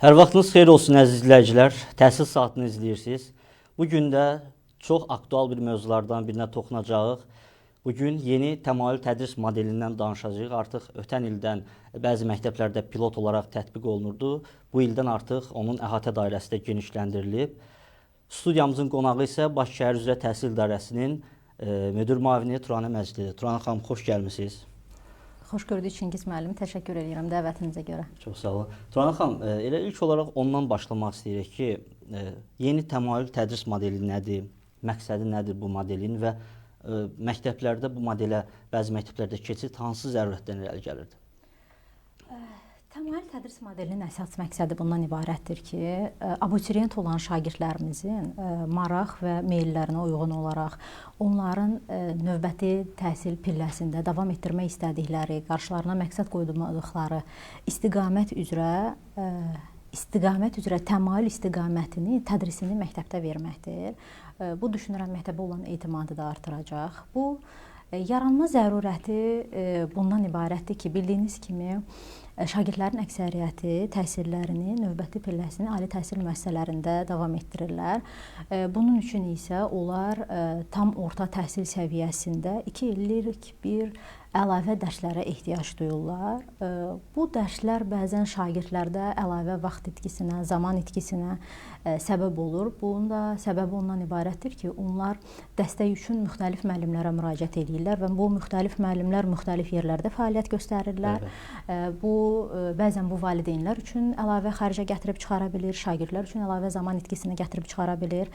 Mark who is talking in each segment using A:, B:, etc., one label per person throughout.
A: Hər vaxtınız xeyir olsun əziz izləyicilər. Təhsil saatını izləyirsiniz. Bu gün də çox aktual bir mövzulardan birinə toxunacağıq. Bu gün yeni təmayül tədris modelindən danışacağıq. Artıq ötən ildən bəzi məktəblərdə pilot olaraq tətbiq olunurdu. Bu ildən artıq onun əhatə dairəsi də genişləndirilib. Studiyamızın qonağı isə Bakı Şəhər üzrə Təhsil İdarəsinin müdir müavini Turanə Məcididir. Turanə xanım, xoş gəlmisiniz.
B: Xoş gördük Çingiz müəllim. Təşəkkür edirəm dəvətinizə görə.
A: Çox sağ olun. Turanə xanım, elə ilk olaraq ondan başlamaq istəyirik ki, yeni təmayül tədris modeli nədir? Məqsədi nədir bu modelin və məktəblərdə bu modelə, bəzi məktəblərdə keçid hansı zərurətdən irəli gəlirdi?
B: Təmayül tədris modelinin əsas məqsədi bundan ibarətdir ki, abituriyent olan şagirdlərimizin maraq və meyllərinə uyğun olaraq onların növbəti təhsil pilləsində davam etdirmək istədikləri, qarşılarına məqsəd qoyduqları istiqamət üzrə təmayül istiqamətini, tədrisini məktəbdə verməkdir. Bu düşünürəm məktəbə olan etimadı da artıracaq. Bu yaranma zərurəti bundan ibarətdir ki, bildiyiniz kimi şagirdlərin əksəriyyəti təhsillərini, növbəti pilləsini ali təhsil müəssisələrində davam etdirirlər. Bunun üçün isə onlar tam orta təhsil səviyyəsində 2 illik bir əlavə dərslərə ehtiyac duyurlar. Bu dərslər bəzən şagirdlərdə əlavə vaxt itkisinə, zaman itkisinə səbəb olur. Bunun da səbəbi ondan ibarətdir ki, onlar dəstək üçün müxtəlif müəllimlərə müraciət edirlər və bu müxtəlif müəllimlər müxtəlif yerlərdə fəaliyyət göstərirlər. Bəzən bu valideynlər üçün əlavə xərcə gətirib çıxara bilir, şagirdlər üçün əlavə zaman itkisini gətirib çıxara bilir.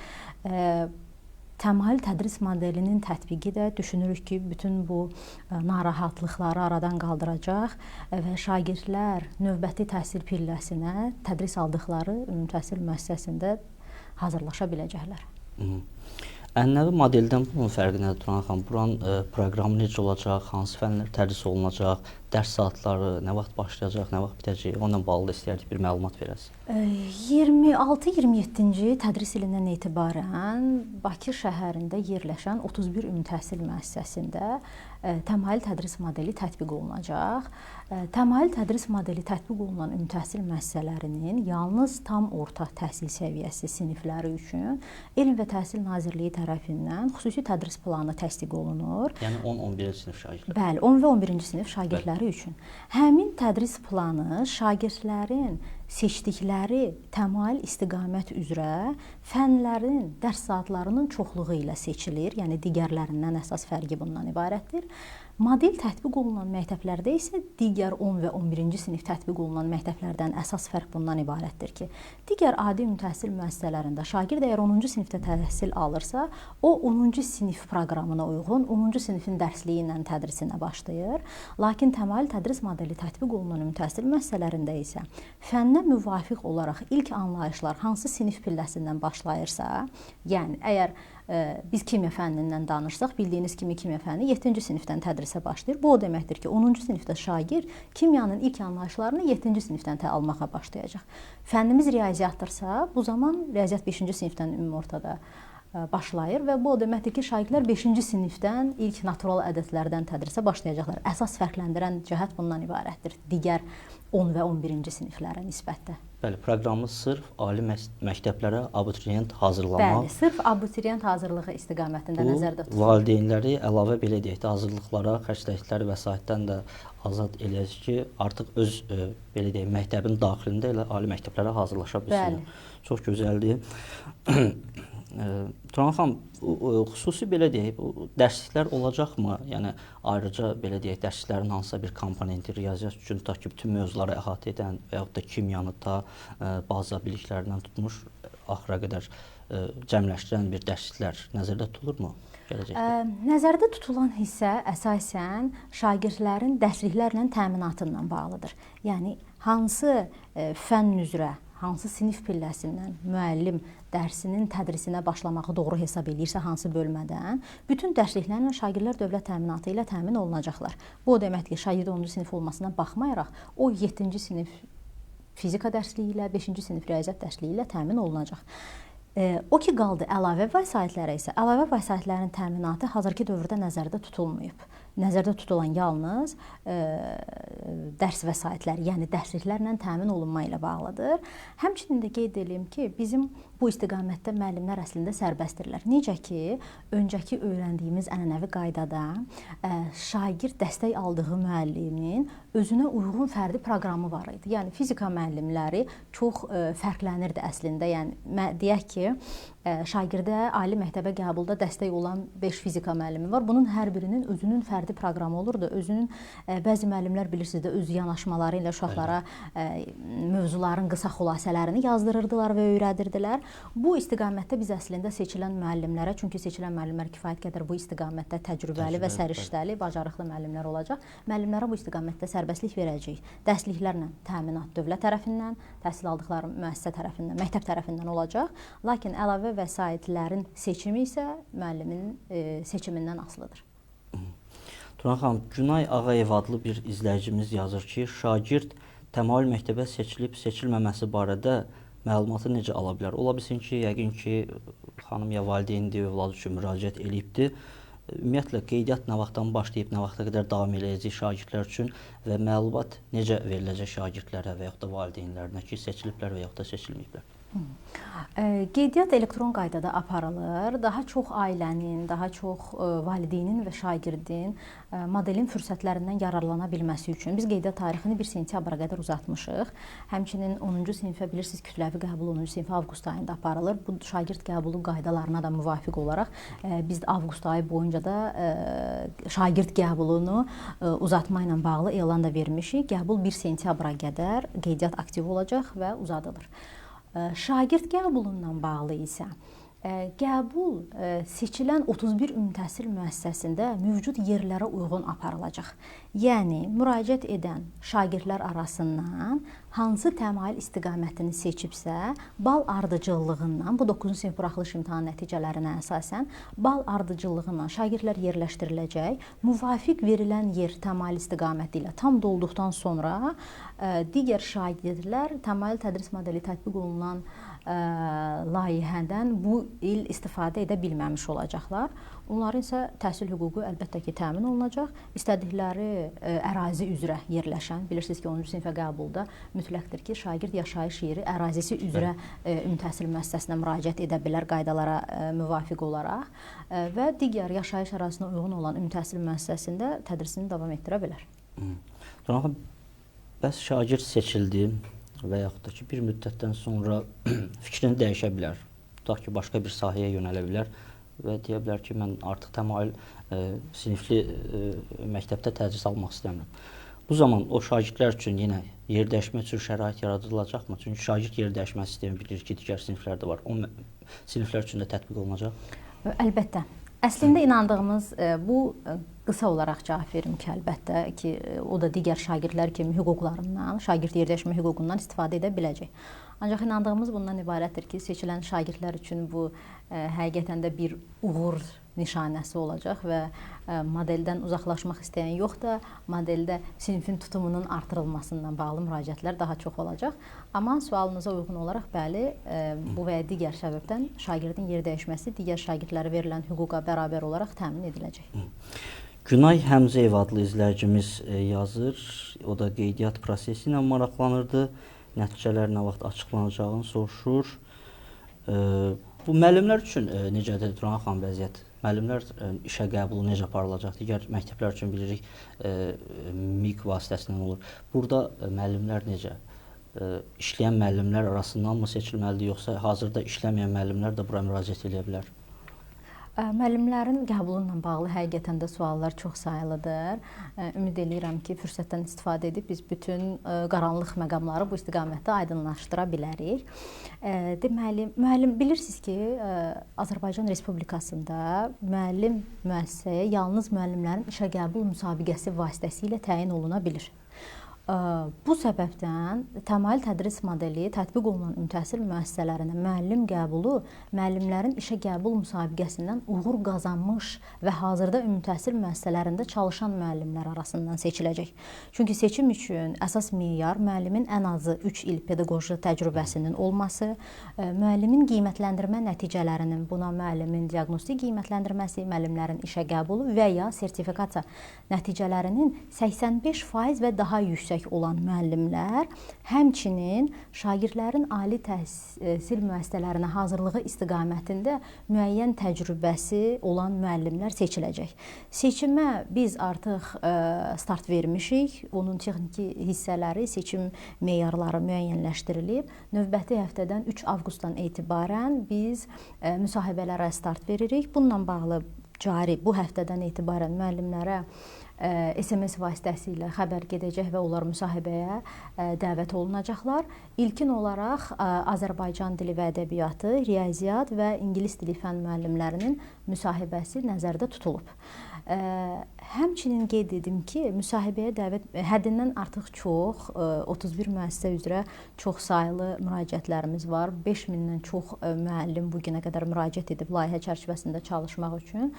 B: Təmayül tədris modelinin tətbiqi də düşünürük ki, bütün bu narahatlıqları aradan qaldıracaq və şagirdlər növbəti təhsil pilləsinə tədris aldıqları ümumi təhsil müəssisəsində hazırlaşa biləcəklər.
A: Ənənəvi modeldən bunun fərqi nədir Turan xanım? Buranın proqramı necə olacaq, hansı fənlər tədris olunacaq, dərs saatları nə vaxt başlayacaq, nə vaxt bitəcək? Onunla bağlı da istəyərdik bir məlumat verəsiniz.
B: 26-27-ci tədris ilindən etibarən Bakı şəhərində yerləşən 31 ümumi təhsil müəssisəsində təmayül tədris modeli tətbiq olunacaq. Təmayül tədris modeli tətbiq olunan ümumi təhsil müəssisələrinin yalnız tam orta təhsil səviyyəsi sinifləri üçün Elm və Təhsil Nazirliyi tərəfindən xüsusi tədris planı təsdiq olunur.
A: Yəni 10-11-ci sinif şagirdləri.
B: Bəli, 10 və 11-ci sinif şagirdləri üçün. Həmin tədris planı şagirdlərin seçdikləri təmayül istiqamət üzrə fənlərin dərs saatlarının çoxluğu ilə seçilir. Yəni digərlərindən əsas fərqi bundan ibarətdir. Model tətbiq olunan məktəblərdə isə digər 10 və 11-ci sinif tətbiq olunan məktəblərdən əsas fərq bundan ibarətdir ki, digər adi ümumi təhsil müəssisələrində şagird əgər 10-cu sinifdə təhsil alırsa, o 10-cu sinif proqramına uyğun 10-cu sinifin dərsliyi ilə tədrisinə başlayır. Lakin təmayül tədris modeli tətbiq olunan ümumi təhsil müəssisələrində isə fənnə müvafiq olaraq ilk anlayışlar hansı sinif pilləsindən başlayırsa, yəni əgər biz kimya fənnindən danışsaq, bildiyiniz kimi kimya fənni 7-ci sinifdən tədrisə başlayır. Bu o deməkdir ki, 10-cu sinifdə şagird kimyanın ilk anlayışlarını 7-ci sinifdən almağa başlayacaq. Fənnimiz riyaziyyatdırsa, bu zaman riyaziyyat 5-ci sinifdən ümumi ortada başlayır və bu o deməkdir ki, şagirdlər 5-ci sinifdən ilk natural ədədlərdən tədrisə başlayacaqlar. Əsas fərqləndirən cəhət bundan ibarətdir, digər 10 və 11-ci siniflərə nisbətdə.
A: Bəli, proqramı sırf ali məktəblərə abituriyent hazırlamaq.
B: Bəli, sırf abituriyent hazırlığı istiqamətində nəzərdə tutulur.
A: Bu valideynləri əlavə belə deyək də hazırlıqlara, xərclədikləri vəsaitdən də azad eləyəcək ki, artıq öz belə deyək məktəbin daxilində elə ali məktəblərə hazırlaşa bilsinlər.
B: Bəli.
A: Çox gözəldir. Turan xanım, xüsusi belə deyək, dərsliklər olacaqmı? Yəni ayrıca belə deyək, dərsliklərin hansısa bir komponenti riyaziyyat üçün tutaq ki, bütün mövzuları əhatə edən və yaxud da kimyanı da baza biliklərindən tutmuş axıra qədər cəmləşdirən bir dərsliklər nəzərdə tutulurmu gələcəkdə?
B: Nəzərdə tutulan hissə əsasən şagirdlərin dərsliklərlə təminatından bağlıdır. Yəni hansı fənn üzrə, hansı sinif pilləsindən müəllim dərsinin tədrisinə başlamağı doğru hesab edirsə, hansı bölmədən, bütün dərsliklərlə şagirdlər dövlət təminatı ilə təmin olunacaqlar. Bu o deməkdir ki, şagird 10-cu sinif olmasına baxmayaraq, o 7-ci sinif fizika dərsliyi ilə, 5-ci sinif riyaziyyat dərsliyi ilə təmin olunacaq. O ki qaldı əlavə vəsaitlərə isə, əlavə vəsaitlərin təminatı hazırki dövrdə nəzərdə tutulmayıb. nəzərdə tutulan yalnız dərs vəsaitləri, yəni dərsliklərlə təmin olunma ilə bağlıdır. Həmçinin də qeyd edeyim ki, bizim bu istiqamətdə müəllimlər əslində sərbəstdirlər. Necə ki, öncəki öyrəndiyimiz ənənəvi qaydada şagird dəstək aldığı müəllimin özünə uyğun fərdi proqramı var idi. Yəni fizika müəllimləri çox fərqlənirdi əslində. Yəni deyək ki, şagirdə ali məktəbə qəbulda dəstək olan 5 fizika müəllimi var. Bunun hər birinin özünün fərdi proqramı olurdu. Özünün bəzi müəllimlər bilirsiniz də öz yanaşmaları ilə uşaqlara mövzuların qısa xülasələrini yazdırırdılar və öyrədirdilər. Bu istiqamətdə biz əslində seçilən müəllimlərə, çünki seçilən müəllimlər kifayət qədər bu istiqamətdə təcrübəli və səriştəli, bacarıqlı müəllimlər olacaq. Müəllimlərə bu istiqamətdə sərbəstlik verəcəyik. Dərsliklərlə təminat dövlət tərəfindən, təhsil aldıqları müəssisə tərəfindən, məktəb tərəfindən olacaq. Lakin əlavə vəsaitlərin seçimi isə müəllimin seçimindən asılıdır.
A: Turan xanım, Günay Ağayev adlı bir izləyicimiz yazır ki, şagird təmayül məktəbə seçilib seçilməməsi barədə məlumatı necə ala bilər? Ola bilsin ki, yəqin ki, xanım ya valideyndir, övladı üçün müraciət eləyibdir. Ümumiyyətlə, qeydiyyat nə vaxtdan başlayıb, nə vaxta qədər davam eləyəcək şagirdlər üçün və məlumat necə veriləcək şagirdlərə və yaxud da valideynlərinə ki, seçiliblər və yaxud da seçilməyiblər?
B: Qeydiyyat elektron qaydada aparılır. Daha çox ailənin, daha çox valideynin və şagirdin modelin fürsətlərindən yararlana bilməsi üçün biz qeydiyyat tarixini 1 sentyabra qədər uzatmışıq. Həmçinin 10-cu sinifə bilirsiniz, kütləvi qəbul 10-cu sinifə avqust ayında aparılır. Bu şagird qəbulu qaydalarına da müvafiq olaraq biz avqust ayı boyunca da şagird qəbulunu uzatma ilə bağlı elan da vermişik. Qəbul 1 sentyabra qədər qeydiyyat aktiv olacaq və uzadılır. Şagird qəbulundan bağlı isə qəbul seçilən 31 ümumi təhsil müəssisəsində mövcud yerlərə uyğun aparılacaq. Yəni, müraciət edən şagirdlər arasından hansı təmayül istiqamətini seçibsə, bal ardıcıllığından, bu 9-cu sinif buraxılış imtahan nəticələrinə əsasən, bal ardıcıllığından şagirdlər yerləşdiriləcək. Müvafiq verilən yer təmayül istiqaməti ilə tam dolduqdan sonra digər şagirdlər təmayül tədris modeli tətbiq olunan layihədən bu il istifadə edə bilməmiş olacaqlar. Onların isə təhsil hüququ əlbəttə ki, təmin olunacaq. İstədikləri ərazi üzrə yerləşən, bilirsiniz ki, 10-cu sinifə qəbulda mütləqdir ki, şagird yaşayış yeri ərazisi üzrə ümumi təhsil müəssisəsinə müraciət edə bilər qaydalara müvafiq olaraq və digər yaşayış ərazisinə uyğun olan ümumi təhsil müəssisəsində tədrisini davam etdirə bilər.
A: Bəs şagird seçildi və yaxud da ki, bir müddətdən sonra fikrini dəyişə bilər. Tutaq ki, başqa bir sahəyə yönələ bilər və deyə bilər ki, mən artıq təmayül sinifli məktəbdə tədris almaq istəmirəm. Bu zaman o şagirdlər üçün yenə yer dəyişmək üçün şərait yaradılacaqmı? Çünki şagird yer dəyişmə sistemi bilir ki, digər siniflərdə var. O siniflər üçün də tətbiq olunacaq?
B: Əlbəttə. Əslində inandığımız bu qısa olaraq cavab verim ki, əlbəttə ki, o da digər şagirdlər kimi hüquqlarından, şagird yerdəyişmə hüququndan istifadə edə biləcək. Ancaq inandığımız bundan ibarətdir ki, seçilən şagirdlər üçün bu həqiqətən də bir uğur nişanəsi olacaq və modeldən uzaqlaşmaq istəyən yox da, modeldə sinifin tutumunun artırılmasından bağlı müraciətlər daha çox olacaq. Amma sualınıza uyğun olaraq, bəli, bu və ya digər səbəbdən şagirdin yer dəyişməsi digər şagirdlərə verilən hüquqa bərabər olaraq təmin ediləcək.
A: Günay Həmzəyev adlı izləyicimiz yazır, o da qeydiyyat prosesi ilə maraqlanırdı, nəticələr nə vaxt açıqlanacağını soruşur. Bu müəllimlər üçün necədir Turan xanım vəziyyət? Müəllimlər işə qəbulu necə aparılacaq? Digər məktəblər üçün bilirik MİQ vasitəsindən olur. Burada müəllimlər necə? İşləyən müəllimlər arasından mı seçilməlidir, yoxsa hazırda işləməyən müəllimlər də bura müraciət edə bilər?
B: Müəllimlərin qəbulu ilə bağlı həqiqətən də suallar çox sayılıdır. Ümid edirəm ki, fürsətdən istifadə edib biz bütün qaranlıq məqamları bu istiqamətdə aydınlaşdıra bilərik. Deməli, bilirsiniz ki, Azərbaycan Respublikasında müəllim müəssisəyə yalnız müəllimlərin işə qəbul müsabiqəsi vasitəsilə təyin oluna bilir. Bu səbəbdən təmayül tədris modeli tətbiq olunan ümumi təhsil müəssisələrinə müəllim qəbulu müəllimlərin işə qəbul müsabiqəsindən uğur qazanmış və hazırda ümumi təhsil müəssisələrində çalışan müəllimlər arasından seçiləcək. Çünki seçim üçün əsas meyar müəllimin ən azı 3 il pedaqoji təcrübəsinin olması, müəllimin qiymətləndirmə nəticələrinin, buna müəllimin diaqnostik qiymətləndirməsi, müəllimlərin işə qəbulu və ya sertifikasiya nəticələrinin 85% və daha yüksək olan müəllimlər, həmçinin şagirdlərin ali təhsil müəssisələrinə hazırlığı istiqamətində müəyyən təcrübəsi olan müəllimlər seçiləcək. Seçimə biz artıq start vermişik. Onun texniki hissələri, seçim meyarları müəyyənləşdirilib. Növbəti həftədən 3 avqustdan etibarən biz müsahibələrə start veririk. Bununla bağlı cari bu həftədən etibarən müəllimlərə SMS vasitəsilə xəbər gedəcək və onlar müsahibəyə dəvət olunacaqlar. İlkin olaraq Azərbaycan dili və ədəbiyyatı, riyaziyyat və ingilis dili fənn müəllimlərinin müsahibəsi nəzərdə tutulub. Həmçinin qeyd edim ki, müsahibəyə dəvət həddindən artıq çox, 31 müəssisə üzrə çoxsaylı müraciətlərimiz var. 5000-dən çox müəllim bu günə qədər müraciət edib layihə çərçivəsində çalışmaq üçün.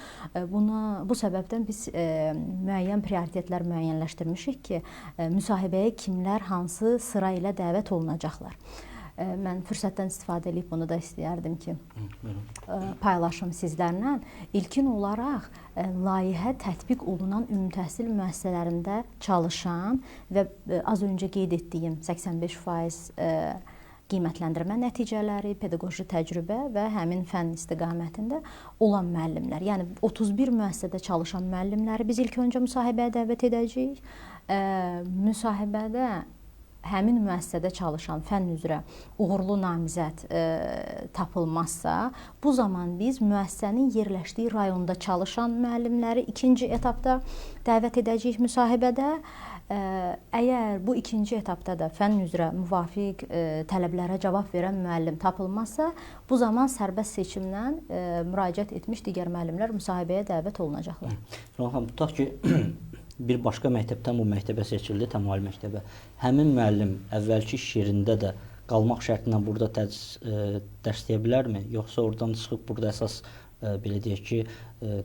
B: Bu səbəbdən biz müəyyən prioritetlər müəyyənləşdirmişik ki, müsahibəyə kimlər hansı sıra ilə dəvət olunacaqlar. Mən fürsətdən istifadə edib bunu da istəyərdim ki, paylaşım sizlərlə. İlkin olaraq layihə tətbiq olunan ümumi təhsil müəssisələrində çalışan və az öncə qeyd etdiyim 85% qiymətləndirmə nəticələri, pedaqoji təcrübə və həmin fənn istiqamətində olan müəllimlər. Yəni 31 müəssisədə çalışan müəllimləri biz ilk öncə müsahibəyə dəvət edəcəyik. Müsahibədə həmin müəssisədə çalışan fənn üzrə uğurlu namizəd tapılmazsa, bu zaman biz müəssisənin yerləşdiyi rayonda çalışan müəllimləri ikinci etapda dəvət edəcəyik müsahibədə. Əgər bu ikinci etapda da fənn üzrə müvafiq tələblərə cavab verən müəllim tapılmazsa, bu zaman sərbəst seçimlə müraciət etmiş digər müəllimlər müsahibəyə dəvət olunacaqlar.
A: Xanım, tutaq ki, bir başqa məktəbdən bu məktəbə seçildi, təmayül məktəbə. Həmin müəllim əvvəlki iş yerində də qalmaq şərtinə burada dərs deyə bilərmi? Yoxsa oradan çıxıb burada əsas belə deyək ki,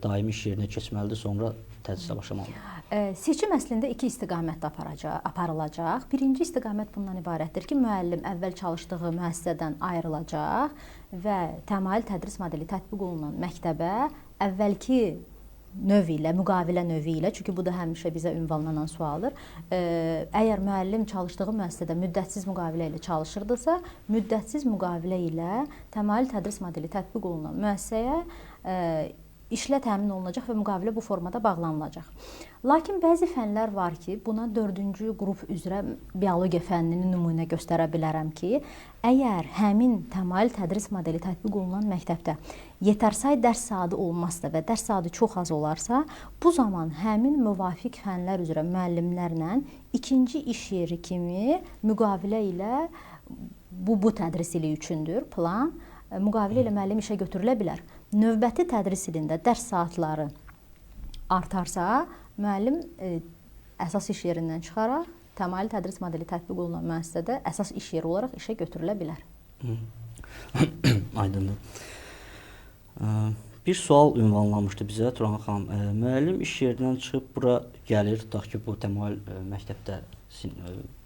A: daimi iş yerinə keçməlidir, sonra tədrislə başlamalıdır?
B: Seçim əslində iki istiqamətdə aparılacaq. Birinci istiqamət bundan ibarətdir ki, müəllim əvvəl çalışdığı müəssisədən ayrılacaq və təmayül tədris modeli tətbiq olunan məktəbə əvvəlki növ ilə, müqavilə növü ilə, çünki bu da həmişə bizə ünvanlanan sualdır. Əgər müəllim çalışdığı müəssisədə müddətsiz müqavilə ilə çalışırdısa, müddətsiz müqavilə ilə təmayül tədris modeli tətbiq olunan müəssisəyə işlə təmin olunacaq və müqavilə bu formada bağlanılacaq. Lakin bəzi fənlər var ki, buna 4-cü qrup üzrə biologiya fənnini nümunə göstərə bilərəm ki, əgər həmin təmayül tədris modeli tətbiq olunan məktəbdə yetərsay dərs saatı olmazsa və dərs saatı çox az olarsa, bu zaman həmin müvafiq fənlər üzrə müəllimlərlə ikinci iş yeri kimi müqavilə ilə bu tədris ili üçündür plan. Müqavilə ilə müəllim işə götürülə bilər. Növbəti tədris ilində dərs saatları artarsa, müəllim əsas iş yerindən çıxaraq təmayül tədris modeli tətbiq olunan müəssisədə əsas iş yeri olaraq işə götürülə bilər.
A: Aydındır. Bir sual ünvanlamışdı bizə Turan xanım. Müəllim iş yerindən çıxıb bura gəlir, tutaq ki, bu təmayül məktəbdə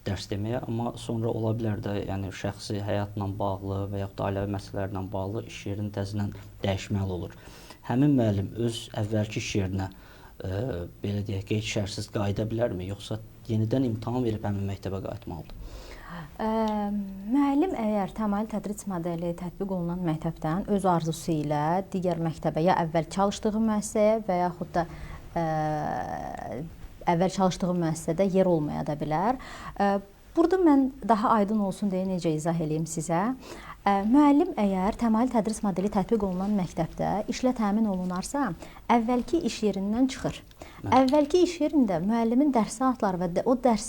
A: dərs deməyə, amma sonra ola bilər də, yəni şəxsi həyatla bağlı və yaxud da ailəvi məsələlərlə bağlı iş yerini təzədən dəyişməli olur. Həmin müəllim öz əvvəlki iş yerinə belə deyək, qeyd şərtsiz qayıda bilərmi, yoxsa yenidən imtahan verib həmin məktəbə qayıtmalıdır?
B: Müəllim əgər təmayül tədris modeli tətbiq olunan məktəbdən öz arzusu ilə digər məktəbə ya əvvəl çalışdığı müəssisəyə və yaxud da əvvəl çalışdığı müəssisədə yer olmaya da bilər. Burada mən daha aydın olsun deyə necə izah edeyim sizə? Müəllim əgər təmayül tədris modeli tətbiq olunan məktəbdə işlə təmin olunarsa, əvvəlki iş yerindən çıxır. Əvvəlki iş yerində müəllimin dərs saatları və o dərs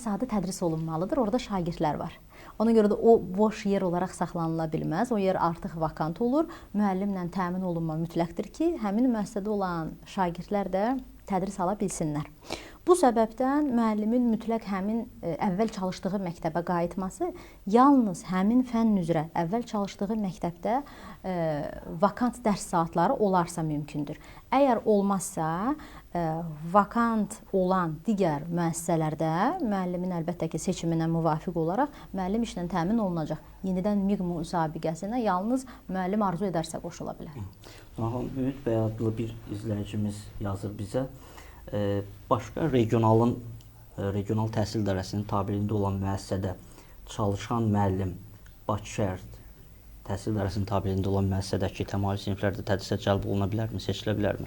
B: saatı tədris olunmalıdır. Orada şagirdlər var. Ona görə də o boş yer olaraq saxlanıla bilməz. O yer artıq vakant olur. Müəllimlə təmin olunma mütləqdir ki, həmin müəssisədə olan şagirdlər də tədris ala bilsinlər. Bu səbəbdən müəllimin mütləq həmin əvvəl çalışdığı məktəbə qayıtması yalnız həmin fənn üzrə əvvəl çalışdığı məktəbdə vakant dərs saatları olarsa mümkündür. Əgər olmazsa, vakant olan digər müəssisələrdə müəllimin əlbəttə ki, seçiminə müvafiq olaraq müəllim işlə təmin olunacaq. Yenidən MİQ müsabiqəsinə yalnız müəllim arzu edərsə qoşula bilər.
A: Ümid bəy adlı bir izləyicimiz yazır bizə. Başqa regional təhsil idarəsinin tabeliyində olan müəssisədə çalışan müəllim Bakı şəhər təhsil idarəsinin tabeliyində olan müəssisədəki təmayül siniflərdə tədrisə cəlb oluna bilərmi, seçilə bilərmi?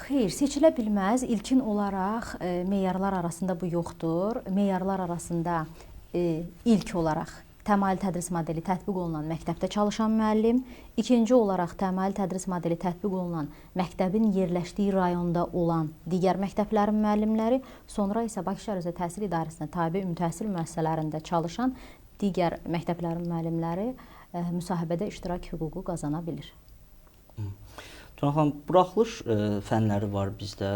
B: Xeyr, seçilə bilməz. İlkin olaraq meyarlar arasında bu yoxdur. Meyarlar arasında ilk olaraq təmayül tədris modeli tətbiq olunan məktəbdə çalışan müəllim, ikinci olaraq təmayül tədris modeli tətbiq olunan məktəbin yerləşdiyi rayonda olan digər məktəblərin müəllimləri, sonra isə Bakı Şəhər Özəl Təhsil İdarəsinə tabe ümumi təhsil müəssisələrində çalışan digər məktəblərin müəllimləri müsahibədə iştirak hüququ qazana bilir.
A: Xanım, buraxılış fənləri var bizdə.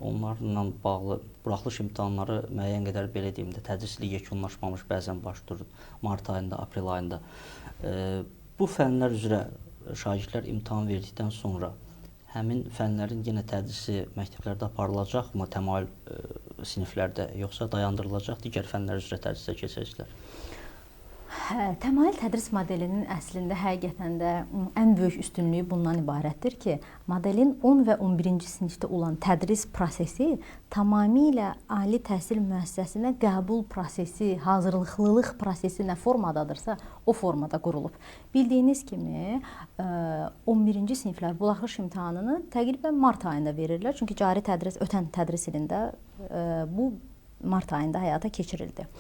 A: Onlarla bağlı buraxılış imtahanları müəyyən qədər belə deyim də tədrisli yekunlaşmamış, bəzən baş durur mart ayında, aprel ayında. Bu fənlər üzrə şagirdlər imtahan verdikdən sonra həmin fənlərin yenə tədrisi məktəblərdə aparılacaqmı, təmayül siniflərdə, yoxsa dayandırılacaq, digər fənlər üzrə tədrisə keçəcəklər?
B: Təmayül tədris modelinin əslində həqiqətən də ən böyük üstünlüyü bundan ibarətdir ki, modelin 10 və 11-ci sinifdə olan tədris prosesi tamamilə ali təhsil müəssisəsinə qəbul prosesi, hazırlıqlılıq prosesi nə formadadırsa, o formada qurulub. Bildiyiniz kimi, 11-ci siniflər buraxılış imtahanını təqribən mart ayında verirlər. Çünki cari tədris, ötən tədris ilində bu mart ayında həyata keçirildi.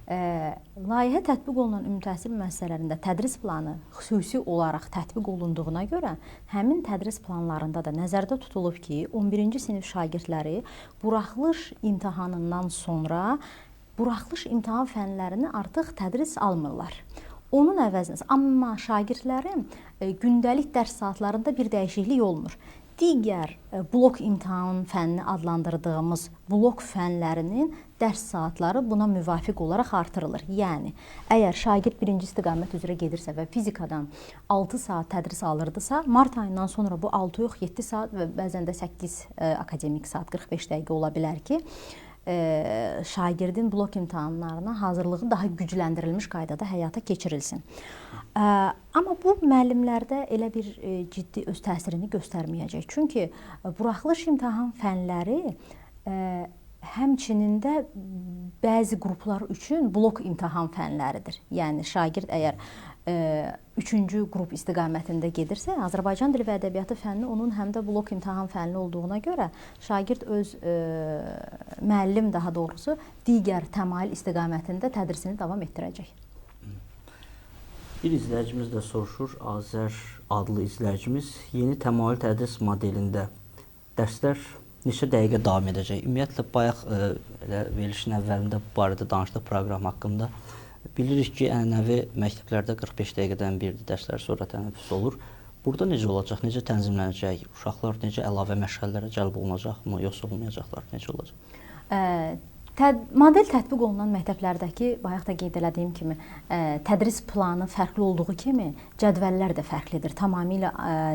B: Layihə tətbiq olunan ümumi təhsil müəssisələrində tədris planı xüsusi olaraq tətbiq olunduğuna görə həmin tədris planlarında da nəzərdə tutulub ki, 11-ci sinif şagirdləri buraxılış imtahanından sonra buraxılış imtahan fənlərini artıq tədris almırlar. Onun əvəzinə, amma şagirdlərin gündəlik dərs saatlarında bir dəyişiklik olmur. Digər blok imtahan fənni adlandırdığımız blok fənlərinin dərs saatları buna müvafiq olaraq artırılır. Yəni, əgər şagird birinci istiqamət üzrə gedirsə və fizikadan 6 saat tədris alırdısa, mart ayından sonra bu 6 yox, 7 saat və bəzən də 8 akademik saat, 45 dəqiqə ola bilər ki, şagirdin blok imtahanlarına hazırlığı daha gücləndirilmiş qaydada həyata keçirilsin. Amma bu müəllimlərdə elə bir ciddi öz təsirini göstərməyəcək. Çünki buraxılış imtahan fənləri həmçinin də bəzi qruplar üçün blok imtahan fənləridir. Yəni şagird əgər 3-cü qrup istiqamətində gedirsə, Azərbaycan dili və ədəbiyyatı fənni onun həm də blok imtahan fənli olduğuna görə şagird öz müəllim daha doğrusu digər təmayül istiqamətində tədrisini davam etdirəcək.
A: Bir izləyicimiz də soruşur, Azər adlı izləyicimiz, yeni təmayül tədris modelində dərslər neçə dəqiqə davam edəcək? Ümumiyyətlə, bayaq verilişin əvvəlində bu barədə danışdıq proqram haqqında. Bilirik ki, ənənəvi məktəblərdə 45 dəqiqədən birdir, dərslər sonra tənəffüs olur. Burada necə olacaq, necə tənzimlənəcək? Uşaqlar necə əlavə məşğələlərə cəlb olunacaqmı, yoxsa olmayacaqlar, necə olacaq?
B: Model tətbiq olunan məktəblərdəki, bayaq da qeyd elədiyim kimi, tədris planı fərqli olduğu kimi, cədvəllər də fərqlidir. Tamamilə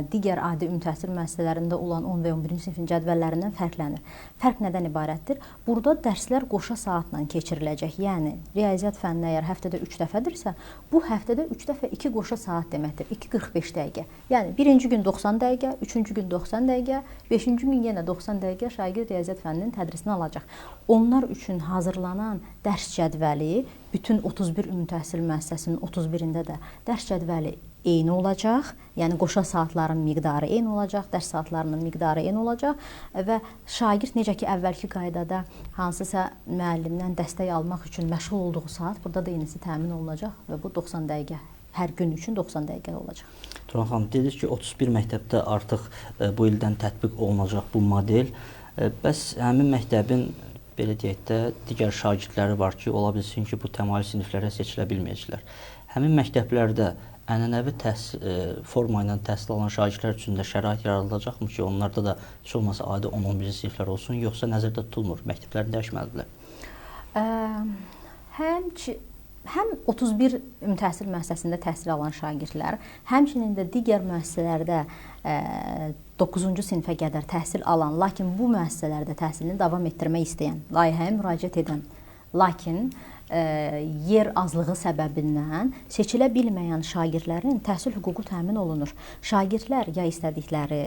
B: digər adi ümumi təhsil müəssisələrində olan 10 və 11-ci sinifin cədvəllərindən fərqlənir. Fərq nədən ibarətdir? Burada dərslər qoşa saatla keçiriləcək. Yəni, riyaziyyat fənni əgər həftədə 3 dəfədirsə, bu həftədə 3 dəfə 2 qoşa saat deməkdir, 2:45 dəqiqə. Yəni, birinci gün 90 dəqiqə, üçüncü gün 90 dəqiqə, beşinci gün yenə 90 dəqiqə şagird riyaziyyat fənninin tədrisini alacaq. Onlar üçün hazırlanan dərs cədvəli bütün 31 ümumi təhsil müəssisəsinin 31-ində də dərs cədvəli eyni olacaq. Yəni qoşa saatların miqdarı eyni olacaq, dərs saatlarının miqdarı eyni olacaq və şagird necə ki əvvəlki qaydada hansısa müəllimdən dəstək almaq üçün məşğul olduğu saat burada da yenisi təmin olunacaq və bu 90 dəqiqə hər gün üçün 90 dəqiqə olacaq.
A: Turan xanım, dediniz ki 31 məktəbdə artıq bu ildən tətbiq olunacaq bu model. Bəs həmin məktəbin belə deyək də, digər şagirdləri var ki, ola bilsin ki, bu təmayül siniflərə seçilə bilməyəcəklər. Həmin məktəblərdə ənənəvi forma ilə təhsil alan şagirdlər üçün də şərait yaradılacaqmı ki, onlarda da heç olmasa adi 10-11-ci siniflər olsun, yoxsa nəzərdə tutulmur, məktəblərini dəyişməlidirlər?
B: Həm 31 ümumi təhsil müəssisəsində təhsil alan şagirdlər, həmçinin də digər müəssisələrdə 9-cu sinifə qədər təhsil alan, lakin bu müəssisələrdə təhsilini davam etdirmək istəyən, layihəyə müraciət edən, lakin yer azlığı səbəbindən seçilə bilməyən şagirdlərin təhsil hüququ təmin olunur. Şagirdlər ya istədikləri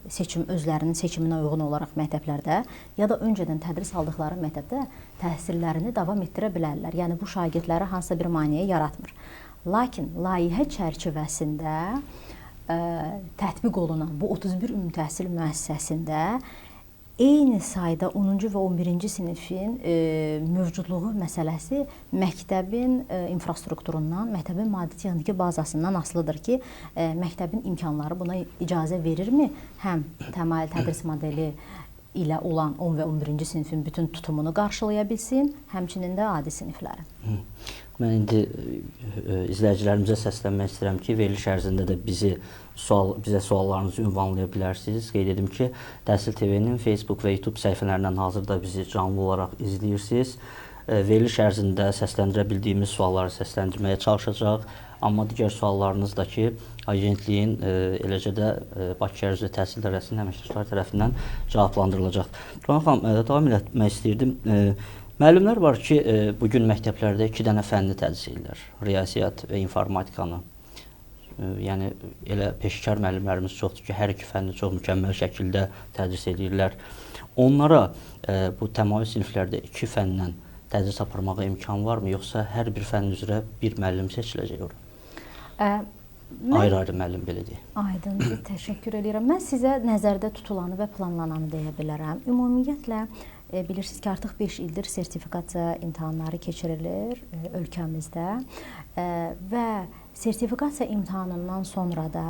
B: özlərinin seçiminə uyğun olaraq məktəblərdə, ya da öncədən tədris aldıqları məktəbdə təhsillərini davam etdirə bilərlər. Yəni bu şagirdlərə hansısa bir maneə yaratmır. Lakin layihə çərçivəsində tətbiq olunan bu 31 ümumi təhsil müəssisəsində eyni sayda 10-cu və 11-ci sinifin mövcudluğu məsələsi məktəbin infrastrukturundan, məktəbin maddi-texniki bazasından asılıdır ki, məktəbin imkanları buna icazə verirmi? Həm təmayül tədris modeli ilə olan 10 və 11-ci sinifin bütün tutumunu qarşılaya bilsin, həmçinin də adi sinifləri.
A: Mən indi izləyicilərimizə səslənmək istəyirəm ki, veriliş ərzində də bizə suallarınızı ünvanlaya bilərsiniz. Qeyd edim ki, Təhsil TV-nin Facebook və YouTube səhifələrindən hazırda bizi canlı olaraq izləyirsiniz. Veriliş ərzində səsləndirə bildiyimiz sualları səsləndirməyə çalışacaq. Amma digər suallarınız da ki, agentliyin, eləcə də Bakı Şəhər üzrə Təhsil İdarəsinin əməkdaşları tərəfindən cavablandırılacaq. Xanım, davam etmək istəyirdim. Müəllimlər var ki, bugün məktəblərdə 2 dənə fənni tədris edirlər. Riyaziyyat və informatikanı. Yəni, elə peşəkar müəllimlərimiz çoxdur ki, hər iki fənni çox mükəmməl şəkildə tədris edirlər. Onlara bu təmayül siniflərdə 2 fəndən tədris aparmağa imkan varmı, yoxsa hər bir fənn üzrə bir müəllim seçiləcək ora? Ayrı-ayrı müəllim, belə deyək.
B: Aydındır, təşəkkür edirəm. Mən sizə nəzərdə tutulanı və planlananı deyə bilərəm. Ümumiyyətlə, bilirsiniz ki, artıq 5 ildir sertifikasiya imtahanları keçirilir ölkəmizdə və sertifikasiya imtahanından sonra da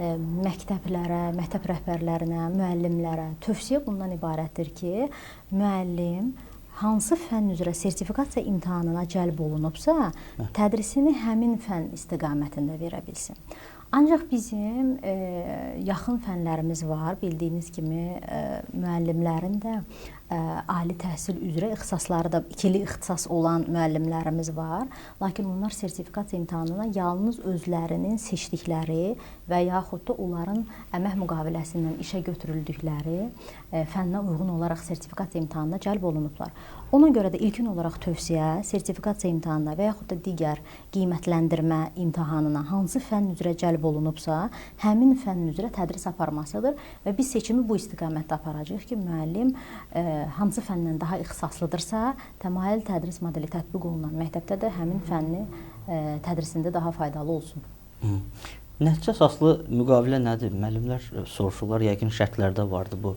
B: məktəblərə, məktəb rəhbərlərinə, müəllimlərə tövsiyə bundan ibarətdir ki, müəllim hansı fənn üzrə sertifikasiya imtahanına cəlb olunubsa, tədrisini həmin fənn istiqamətində verə bilsin. Ancaq bizim yaxın fənlərimiz var. Bildiyiniz kimi müəllimlərin də ali təhsil üzrə ixtisasları da ikili ixtisas olan müəllimlərimiz var. Lakin onlar sertifikasiya imtahanına yalnız özlərinin seçdikləri və yaxud da onların əmək müqaviləsindən işə götürüldükləri fənnə uyğun olaraq sertifikasiya imtahanına cəlb olunublar. Ona görə də ilkin olaraq tövsiyə sertifikasiya imtahanına və yaxud da digər qiymətləndirmə imtahanına hansı fənn üzrə cəlb olunubsa, həmin fənn üzrə tədris aparmasıdır və biz seçimi bu istiqamətdə aparacağıq ki, müəllim hansı fəndən daha ixtisaslıdırsa, təmayül tədris modeli tətbiq olunan məktəbdə də həmin fənni tədrisində daha faydalı olsun.
A: Nəticə əsaslı müqavilə nədir? Müəllimlər soruşurlar, yəqin şərtlərdə vardı bu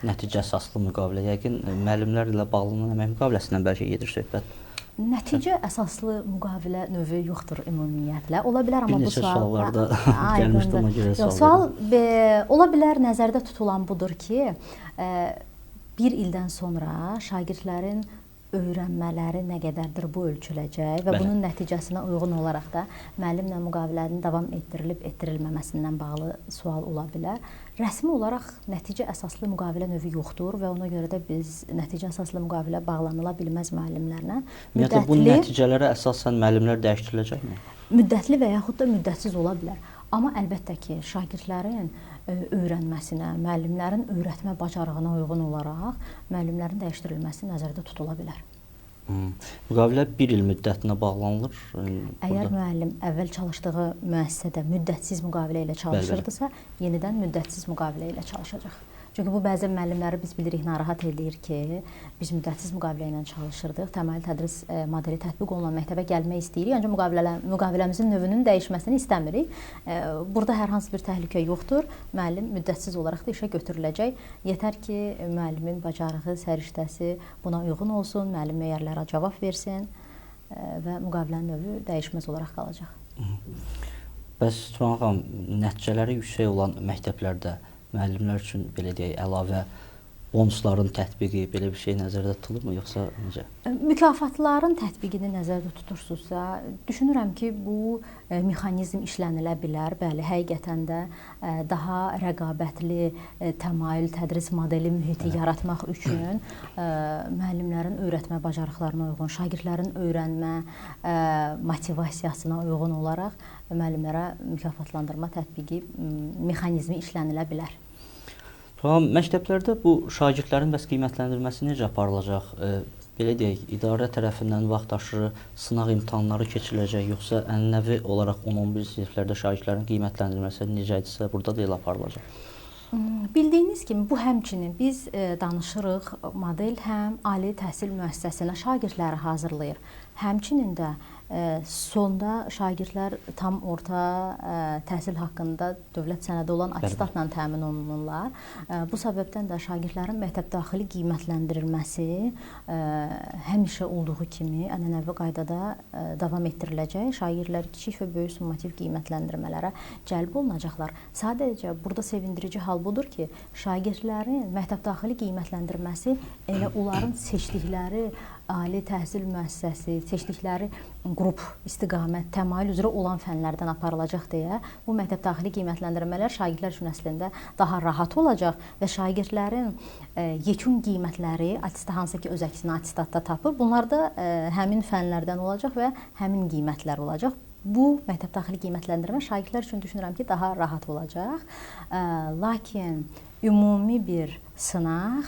A: nəticə əsaslı müqavilə. Yəqin müəllimlər ilə bağlanan əmək müqaviləsindən bəlkə gedir söhbət.
B: Nəticə əsaslı müqavilə növü yoxdur ümumiyyətlə. Ola bilər, amma bu
A: suallarda gəlmişdi, ona görə
B: sual ola bilər, nəzərdə tutulan budur ki, bir ildən sonra şagirdlərin öyrənmələri nə qədərdir bu ölçüləcək və bunun nəticəsinə uyğun olaraq da müəllimlə müqavilənin davam etdirilib etdirilməməsindən bağlı sual ola bilər. Rəsmi olaraq nəticə əsaslı müqavilə növü yoxdur və ona görə də biz nəticə əsaslı müqavilə bağlanıla bilməz müəllimlərlə.
A: Ümumiyyətlə bu nəticələrə əsasən müəllimlər dəyişdiriləcəkmi?
B: Müddətli və yaxud da müddətsiz ola bilər. Amma əlbəttə ki, şagirdlərin öyrənməsinə, müəllimlərin öyrətmə bacarığına uyğun olaraq müəllimlərin dəyişdirilməsi nəzərdə tutula bilər.
A: Müqavilə 1 il müddətinə bağlanılır.
B: Əgər müəllim əvvəl çalışdığı müəssisədə müddətsiz müqavilə ilə çalışırdısa, yenidən müddətsiz müqavilə ilə çalışacaq. Çünki bu bəzən müəllimləri biz bilirik narahat edir ki, biz müddətsiz müqavilə ilə çalışırdıq, təmayül tədris modeli tətbiq olunan məktəbə gəlmək istəyirik, ancaq müqaviləmizin növünün dəyişməsini istəmirik. Burada hər hansı bir təhlükə yoxdur. Müəllim müddətsiz olaraq da işə götürüləcək. Yetər ki, müəllimin bacarığı, səriştəsi buna uyğun olsun, müəllim meyarlara cavab versin və müqavilənin növü dəyişməz olaraq qalacaq.
A: Bəs Turan xanım, nəticələri yüksək olan məktəblərdə müəllimlər üçün belə deyək, əlavə bonusların tətbiqi belə bir şey nəzərdə tutulurmu yoxsa necə?
B: Mükafatların tətbiqini nəzərdə tutursunuzsa, düşünürəm ki, bu mexanizm işlənilə bilər. Bəli, həqiqətən də daha rəqabətli təmayül tədris modeli mühiti yaratmaq üçün müəllimlərin öyrətmə bacarıqlarına uyğun, şagirdlərin öyrənmə motivasiyasına uyğun olaraq müəllimlərə mükafatlandırma tətbiqi mexanizmi işlənilə bilər.
A: Tamam, məktəblərdə bu şagirdlərin bəs qiymətləndirilməsi necə aparılacaq? Belə deyək, idarə tərəfindən vaxtaşırı sınaq imtahanları keçiriləcək, yoxsa ənənəvi olaraq 10-11 siniflərdə şagirdlərin qiymətləndirilməsi necədirsə, burada da elə aparılacaq?
B: Bildiyiniz kimi, bu həmçinin biz danışırıq, model həm ali təhsil müəssisəsinə şagirdləri hazırlayır, həmçinin də sonda şagirdlər tam orta təhsil haqqında dövlət sənədi olan attestatla təmin olunurlar. Bu səbəbdən də şagirdlərin məktəbdaxili qiymətləndirilməsi həmişə olduğu kimi ənənəvi qaydada davam etdiriləcək. Şagirdlər kiçik və böyük summativ qiymətləndirmələrə cəlb olunacaqlar. Sadəcə burada sevindirici hal budur ki, şagirdlərin məktəbdaxili qiymətləndirməsi elə onların seçdikləri ali təhsil müəssisəsi, seçdikləri qrup, istiqamət, təmayül üzrə olan fənlərdən aparılacaq deyə bu məktəbdaxili qiymətləndirmələr şagirdlər üçün əslində daha rahat olacaq və şagirdlərin yekun qiymətləri hansı ki öz əksini attestatda tapır, bunlar da həmin fənlərdən olacaq və həmin qiymətlər olacaq. Bu məktəbdaxili qiymətləndirmə şagirdlər üçün düşünürəm ki, daha rahat olacaq. Lakin ümumi bir sınaq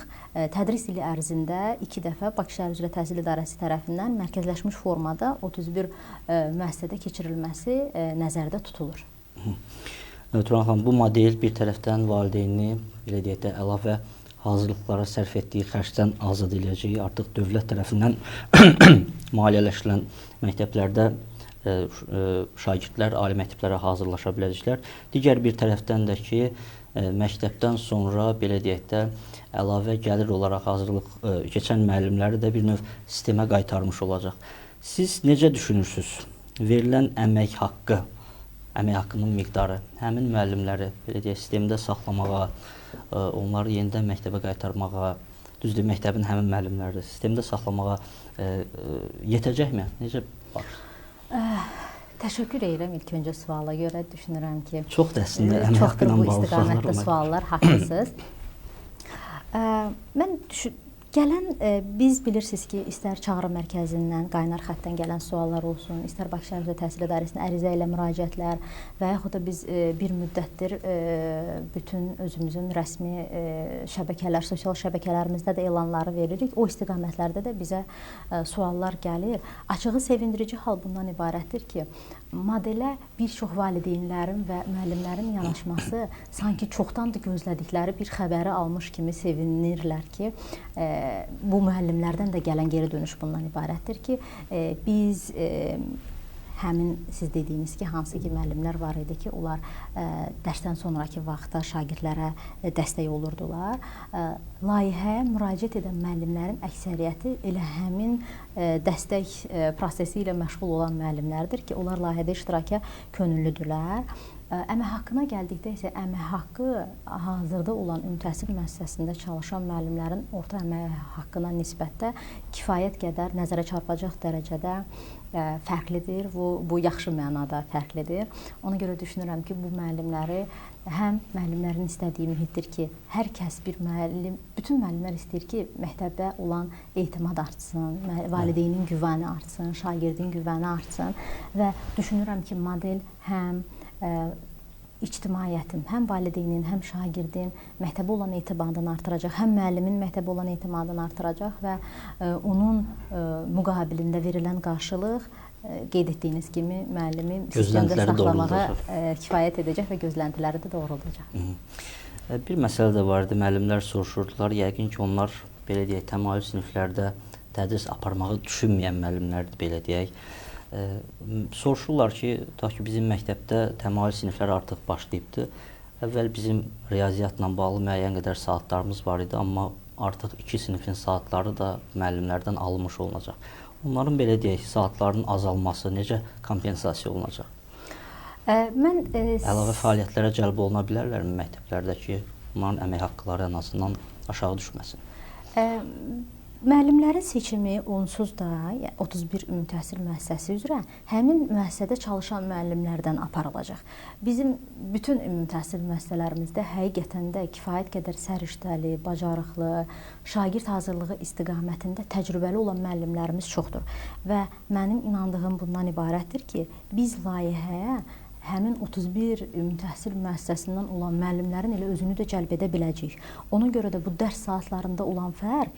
B: tədris ili ərzində 2 dəfə Bakı Şəhər üzrə Təhsil İdarəsi tərəfindən mərkəzləşmiş formada 31 müəssisədə keçirilməsi nəzərdə tutulur.
A: Turan xanım, bu model bir tərəfdən valideyni belə deyək də əlavə hazırlıqlara sərf etdiyi xərcdən azad edəcək. Artıq dövlət tərəfindən maliyyələşdirilən məktəblərdə şagirdlər ali məktəblərə hazırlaşa biləcəklər. Digər bir tərəfdən də ki, məktəbdən sonra belə deyək də əlavə gəlir olaraq hazırlıq keçən müəllimləri də bir növ sistemə qaytarmış olacaq. Siz necə düşünürsünüz? Verilən əmək haqqının miqdarı həmin müəllimləri belə deyək sistemdə saxlamağa, onları yenidən məktəbə qaytarmağa, düzdür, məktəbin həmin müəllimləri sistemdə saxlamağa yetəcəkmi? Necə baxırsınız?
B: Təşəkkür edirəm ilk öncə suala görə. Düşünürəm ki,
A: çox da əslində əmək haqqı ilə bağlı
B: istiqamətdə suallar, haqlısınız. Mən biz bilirsiniz ki, istər çağrı mərkəzindən, qaynar xəttdən gələn suallar olsun, istər Bakı Şəhər üzrə Təhsil İdarəsinə ərizə ilə müraciətlər və yaxud da biz bir müddətdir bütün özümüzün rəsmi şəbəkələr, sosial şəbəkələrimizdə də elanları veririk. O istiqamətlərdə də bizə suallar gəlir. Açığı sevindirici hal bundan ibarətdir ki, modelə bir çox valideynlərin və müəllimlərin yanaşması sanki çoxdandır gözlədikləri bir xəbəri almış kimi sevinirlər ki, bu müəllimlərdən də gələn geri dönüş bundan ibarətdir ki, biz həmin siz dediyiniz ki, hansı ki müəllimlər var idi ki, onlar dərsdən sonraki vaxtda şagirdlərə dəstək olurdular. Layihəyə müraciət edən müəllimlərin əksəriyyəti elə həmin dəstək prosesi ilə məşğul olan müəllimlərdir ki, onlar layihədə iştiraka könüllüdürlər. Əmək haqqına gəldikdə isə əmək haqqı hazırda olan ümumi təhsil müəssisəsində çalışan müəllimlərin orta əmək haqqına nisbətdə kifayət qədər nəzərə çarpacaq dərəcədə fərqlidir. Bu yaxşı mənada fərqlidir. Ona görə düşünürəm ki, bu müəllimləri həm müəllimlərin istədiyi mühitdir ki, hər kəs bütün müəllimlər istəyir ki, məktəbə olan etimad artsın, valideynin güvəni artsın, şagirdin güvəni artsın və düşünürəm ki, model həm ictimaiyyətin, həm valideynin, həm şagirdin məktəbə olan etimadını artıracaq, həm müəllimin məktəbə olan etimadını artıracaq və onun müqabilində verilən qarşılıq qeyd etdiyiniz kimi müəllimi sistemdə saxlamağa kifayət edəcək və gözləntiləri də doğruldacaq.
A: Bir məsələ də var idi, müəllimlər soruşurdular, yəqin ki, onlar belə deyək, təmayül siniflərdə tədris aparmağı düşünməyən müəllimlərdir, belə deyək. Soruşurlar ki, tutaq ki, bizim məktəbdə təmayül sinifləri artıq başlayıbdır. Əvvəl bizim riyaziyyatla bağlı müəyyən qədər saatlarımız var idi, amma artıq 2 sinifin saatları da müəllimlərdən alınmış olunacaq. Onların belə deyək, saatlarının azalması necə kompensasiya olunacaq? Əlavə fəaliyyətlərə cəlb oluna bilərlərmi məktəblərdə ki, onların əmək haqqları ən azından aşağı düşməsin.
B: Müəllimlərin seçimi onsuz da 31 ümumi təhsil müəssisəsi üzrə həmin müəssisədə çalışan müəllimlərdən aparılacaq. Bizim bütün ümumi təhsil müəssisələrimizdə həqiqətən də kifayət qədər səriştəli, bacarıqlı, şagird hazırlığı istiqamətində təcrübəli olan müəllimlərimiz çoxdur. Və mənim inandığım bundan ibarətdir ki, biz layihəyə həmin 31 ümumi təhsil müəssisəsindən olan müəllimlərin elə özünü də cəlb edə biləcəyik. Ona görə də bu dərs saatlarında olan fərq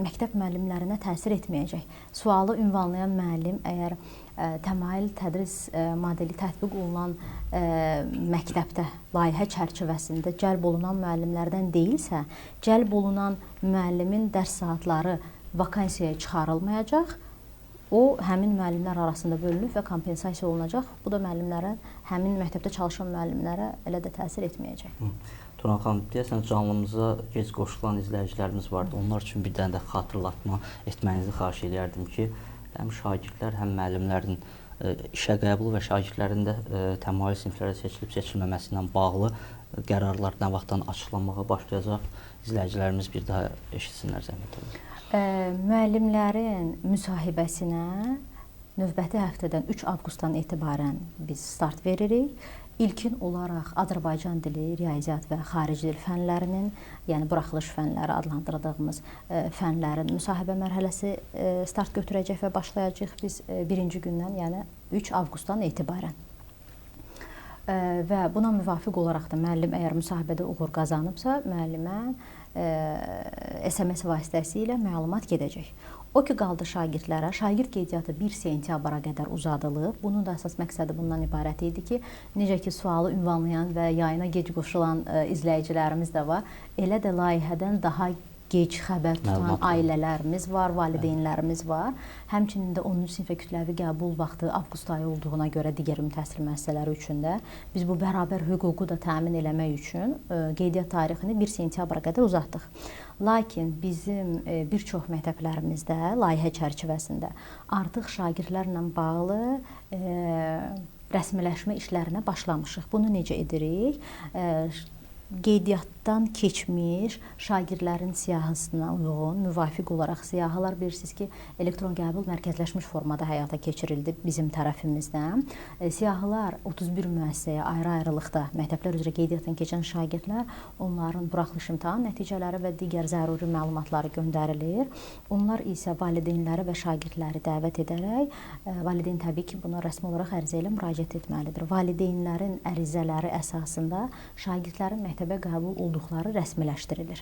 B: məktəb müəllimlərinə təsir etməyəcək. Sualı ünvanlayan müəllim əgər təmayül tədris modeli tətbiq olunan məktəbdə layihə çərçivəsində cəlb olunan müəllimlərdən deyilsə, cəlb olunan müəllimin dərs saatları vakansiyaya çıxarılmayacaq. O, həmin müəllimlər arasında bölünüb və kompensasiya olunacaq. Bu da müəllimlərə, həmin məktəbdə çalışan müəllimlərə elə də təsir etməyəcək.
A: Turan xanım, deyəsən canlımıza gec qoşulan izləyicilərimiz vardı. Onlar üçün bir dənə də xatırlatma etməyinizi xahiş edərdim ki, həm şagirdlər, həm müəllimlərin işə qəbulu və şagirdlərin də təmayül siniflərə seçilib seçilməməsi ilə bağlı qərarlar nə vaxtdan açıqlanmağa başlayacaq. İzləyicilərimiz bir daha eşitsinlər zəhmət olun.
B: Müəllimlərin müsahibəsinə növbəti həftədən 3 avqustdan etibarən biz start veririk. İlkin olaraq Azərbaycan dili, riyaziyyat və xarici dil fənlərinin, yəni buraxılış fənləri adlandırdığımız fənlərin müsahibə mərhələsi start götürəcək və başlayacaq biz birinci gündən, yəni 3 avqustdan etibarən. Və buna müvafiq olaraq da müəllim əgər müsahibədə uğur qazanıbsa, müəllimə SMS vasitəsilə məlumat gedəcək. O ki, qaldı şagirdlərə, şagird qeydiyyatı 1 sentyabra qədər uzadılıb. Bunun da əsas məqsədi bundan ibarət idi ki, necə ki, sualı ünvanlayan və yayına gec qoşulan izləyicilərimiz də var, elə də layihədən daha gec xəbər tutan ailələrimiz var, valideynlərimiz var. Həmçinin də 10-cu sinifə kütləvi qəbul vaxtı avqust ayı olduğuna görə digər ümumi təhsil müəssisələri üçün də biz bu bərabər hüququ da təmin eləmək üçün qeydiyyat tarixini 1 sentyabra qədər uzatdıq. Lakin bizim bir çox məktəblərimizdə layihə çərçivəsində artıq şagirdlərlə bağlı rəsmiləşmə işlərinə başlamışıq. Bunu necə edirik? Qeydiyyatdan keçmiş şagirdlərin siyahısına uyğun, müvafiq olaraq siyahılar bilirsiniz ki, elektron qəbul mərkəzləşmiş formada həyata keçirildi bizim tərəfimizdən. Siyahılar 31 müəssisəyə ayrı-ayrılıqda məktəblər üzrə qeydiyyatdan keçən şagirdlər, onların buraxılış imtahan nəticələri və digər zəruri məlumatları göndərilir. Onlar isə valideynləri və şagirdləri dəvət edərək, valideyn təbii ki, buna rəsmi olaraq ərizə ilə müraciət etməlidir. Valideynlərin ərizələri əsasında şagirdlərin məktəbə qəbul olduqları rəsmiləşdirilir.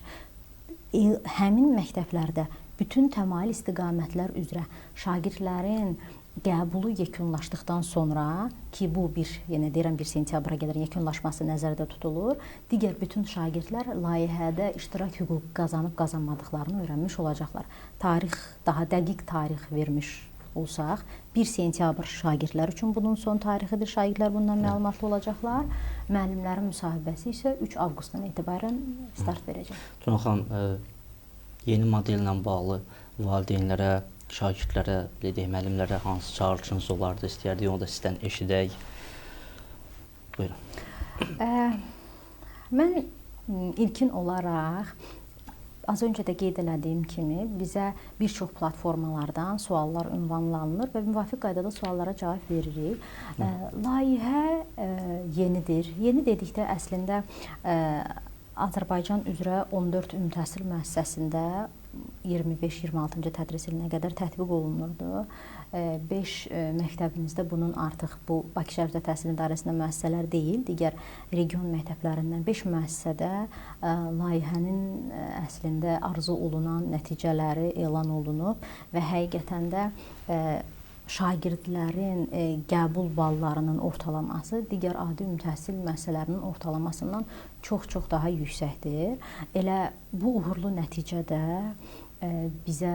B: Həmin məktəblərdə bütün təmayül istiqamətlər üzrə şagirdlərin qəbulu yekunlaşdıqdan sonra ki, bu yenə deyirəm 1 sentyabra qədər yekunlaşması nəzərdə tutulur, digər bütün şagirdlər layihədə iştirak hüququ qazanıb qazanmadıqlarını öyrənmiş olacaqlar. Daha dəqiq tarix vermiş olsaq, 1 sentyabr şagirdlər üçün bunun son tarixidir. Şagirdlər bundan məlumatlı olacaqlar. Müəllimlərin müsahibəsi isə 3 avqustdan etibarən start verəcək.
A: Turan xanım, yeni modellə bağlı valideynlərə, şagirdlərə, müəllimlərə hansı çağırışınız olardı? İstəyərdik, onu da sizdən eşidək. Buyurun.
B: Mən ilkin olaraq az öncə də qeyd elədiyim kimi bizə bir çox platformalardan suallar ünvanlanır və müvafiq qaydada suallara cavab veririk. Layihə yenidir. Yeni dedikdə əslində Azərbaycan üzrə 14 ümumi təhsil müəssisəsində 25-26-cı tədris ilinə qədər tətbiq olunurdu. 5 məktəbimizdə bunun artıq bu Bakı Şəhər Üzrə Təhsil İdarəsində müəssisələr deyil, digər region məktəblərindən 5 müəssisədə layihənin əslində arzu olunan nəticələri elan olunub və həqiqətən də şagirdlərin qəbul ballarının ortalaması digər adi ümumi təhsil müəssisələrinin ortalamasından çox-çox daha yüksəkdir. Elə bu uğurlu nəticədə bizə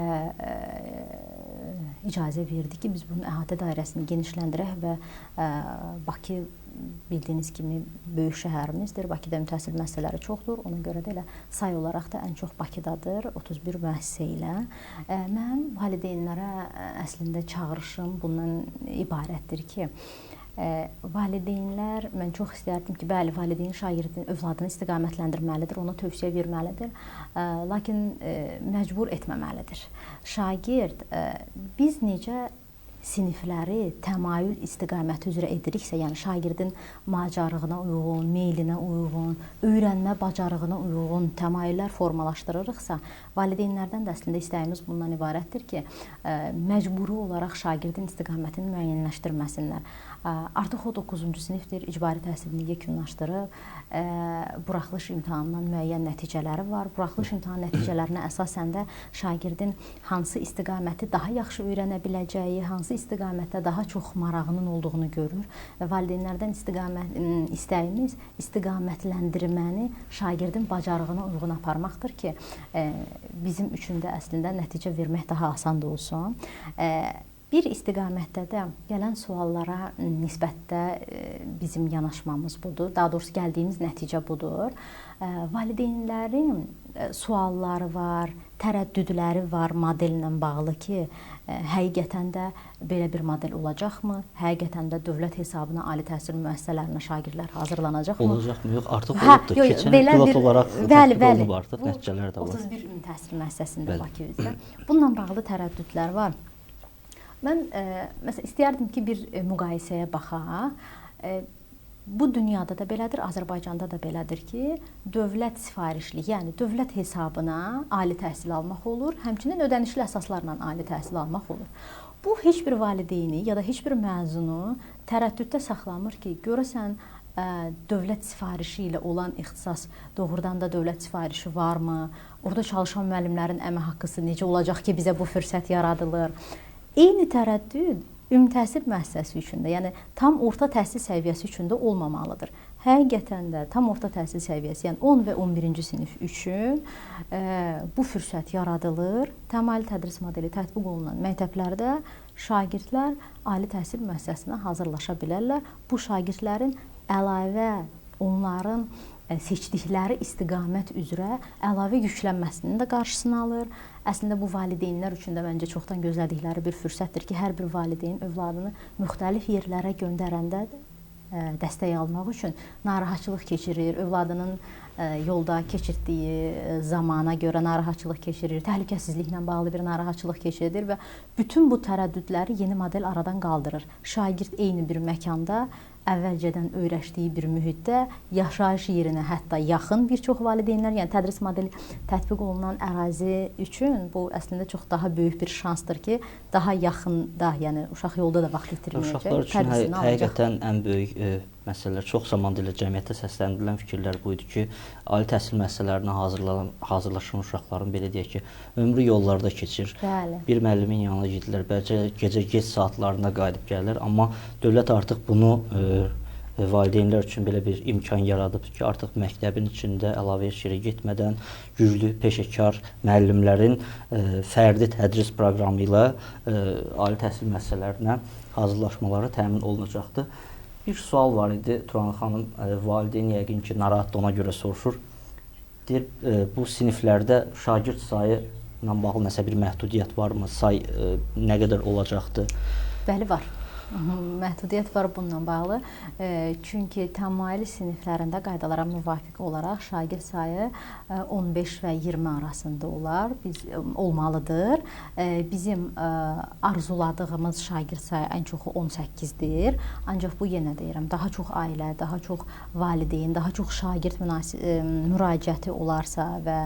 B: icazə verdi ki, biz bunun əhatə dairəsini genişləndirək və Bakı bildiyiniz kimi böyük şəhərimizdir. Bakıda ümumi təhsil müəssisələri çoxdur. Ona görə də elə say olaraq da ən çox Bakıdadır, 31 müəssisə ilə. Mən valideynlərə əslində çağırışım bundan ibarətdir ki, Valideynlər, mən çox istərdim ki, bəli, valideyn şagirdin, övladını istiqamətləndirməlidir, ona tövsiyə verməlidir, lakin məcbur etməməlidir. Şagird, biz necə sinifləri təmayül istiqaməti üzrə ediriksə, yəni şagirdin macarığına uyğun, meylinə uyğun, öyrənmə bacarığına uyğun təmayüllər formalaşdırırıqsa, valideynlərdən də əslində istəyimiz bundan ibarətdir ki, məcburi olaraq şagirdin istiqamətini müəyyənləşdirməsinlər. Artıq o 9-cu sinifdir, icbari təhsilini yekunlaşdırıb, buraxılış imtahanından müəyyən nəticələri var. Buraxılış imtahan nəticələrinə əsasən də şagirdin hansı istiqaməti daha yaxşı öyrənə biləcəyi, hansı istiqamətdə daha çox marağının olduğunu görür və valideynlərdən istəyimiz istiqamətləndirməni şagirdin bacarığına uyğun aparmaqdır ki, bizim üçün də əslində nəticə vermək daha asan da olsun. Bir istiqamətdə də gələn suallara nisbətdə bizim yanaşmamız budur. Daha doğrusu gəldiyimiz nəticə budur. Valideynlərin sualları var, tərəddüdləri var modellə bağlı ki, həqiqətən də belə bir model olacaqmı? Həqiqətən də dövlət hesabına ali təhsil müəssisələrinə şagirdlər hazırlanacaqmı?
A: Olacaqmı? Yox, artıq olubdur. Keçən pilot olaraq tətbiq olunub artıq, nəticələr də var.
B: 31 ümumi təhsil müəssisəsində Bakı üzrə. Bununla bağlı tərəddüdlər var. Mən məsələn istəyərdim ki, bir müqayisəyə baxaq. Bu dünyada da belədir, Azərbaycanda da belədir ki, dövlət sifarişli, yəni dövlət hesabına ali təhsil almaq olur, həmçinin ödənişli əsaslarla ali təhsil almaq olur. Bu heç bir valideyni ya da heç bir məzunu tərəddüddə saxlamır ki, görəsən dövlət sifarişi ilə olan ixtisas doğrudan da dövlət sifarişi varmı? Orada çalışan müəllimlərin əmək haqqısı necə olacaq ki, bizə bu fürsət yaradılır? Eyni tərəddüd ümumi təhsil müəssisəsi üçün də, yəni tam orta təhsil səviyyəsi üçün də olmamalıdır. Həqiqətən də tam orta təhsil səviyyəsi, yəni 10 və 11-ci sinif üçün bu fürsət yaradılır. Təmayüllü tədris modeli tətbiq olunan məktəblərdə şagirdlər ali təhsil müəssisəsinə hazırlaşa bilərlər. Bu şagirdlərin əlavə onların seçdikləri istiqamət üzrə əlavə yüklənməsinin də qarşısını alır. Əslində bu valideynlər üçün də məncə çoxdan gözlədikləri bir fürsətdir ki, hər bir valideyn övladını müxtəlif yerlərə göndərəndə dəstək almaq üçün narahatçılıq keçirir, övladının yolda keçirdiyi zamana görə narahatçılıq keçirir, təhlükəsizliklə bağlı bir narahatçılıq keçirir və bütün bu tərəddüdləri yeni model aradan qaldırır. Şagird eyni bir məkanda əvvəlcədən öyrəşdiyi bir mühitdə yaşayış yerinə hətta yaxın bir çox valideynlər, yəni tədris modeli tətbiq olunan ərazi üçün bu əslində çox daha böyük bir şansdır ki, daha yaxında, yəni uşaq yolda da vaxt itirməyəcək.
A: Uşaqlar üçün həqiqətən ən böyük məsələlər, çox zamandır cəmiyyətdə səsləndirilən fikirlər bu idi ki, ali təhsil müəssisələrinə hazırlaşan uşaqların belə deyək ki, ömrü yollarda keçir.
B: Bəli.
A: Bir müəllimin yanına gedirlər, bəlkə gecə gec saatlarında qayıdıb gəlirlər, amma dövlət artıq bunu valideynlər üçün belə bir imkan yaradıb ki, artıq məktəbin içində əlavə heç yerə getmədən güclü, peşəkar müəllimlərin fərdi tədris proqramı ilə ali təhsil müəssisələrinə hazırlaşmaları təmin olunacaqdır. Bir sual var idi, Turan xanım, valideyn yəqin ki, narahatdır, ona görə soruşur. Deyir, bu siniflərdə şagird sayı ilə bağlı nəsə bir məhdudiyyət varmı? Say nə qədər olacaqdır?
B: Bəli, var. Məhdudiyyət var bununla bağlı. Çünki təmayüllü siniflərində qaydalara müvafiq olaraq şagird sayı 15 və 20 arasında olmalıdır. Bizim arzuladığımız şagird sayı ən çoxu 18-dir. Ancaq bu yenə deyirəm, daha çox ailə, daha çox valideyn, daha çox şagird müraciəti olarsa və